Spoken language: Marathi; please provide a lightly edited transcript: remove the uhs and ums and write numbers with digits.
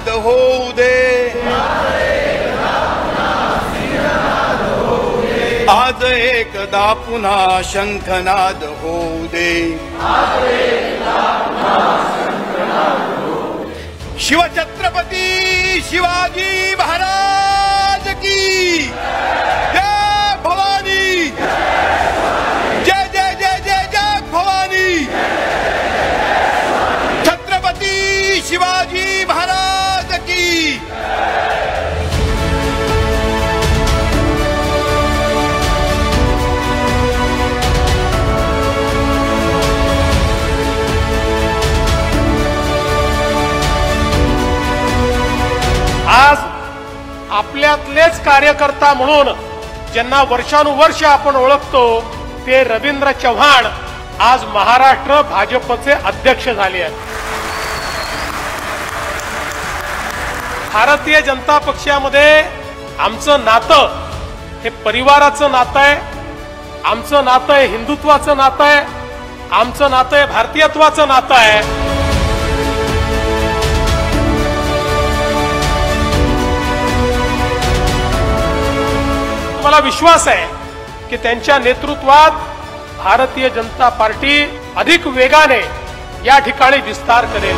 सिंहनाद होऊ दे, आज एकदा पुन्हा शंखनाद होऊ दे। शिवछत्रपती शिवाजी महाराज की जय भवानी, जय जय जय जय जय भवानी। छत्रपती शिवाजी महाराज की। आज आपल्यातलेच कार्यकर्ता म्हणून ज्यांना वर्षानुवर्ष आपण ओळखतो ते रवींद्र चव्हाण आज महाराष्ट्र भाजपचे अध्यक्ष झाले आहेत। भारतीय जनता पक्षामध्ये आमचं नातं हे परिवाराचं नातं आहे, आमचं नातं आहे हिंदुत्वाचं नातं आहे, आमचं नातं आहे भारतीयत्वाचं नातं आहे। मला विश्वास आहे की त्यांच्या नेतृत्वात भारतीय जनता पार्टी अधिक वेगाने या ठिकाणी विस्तार करेल।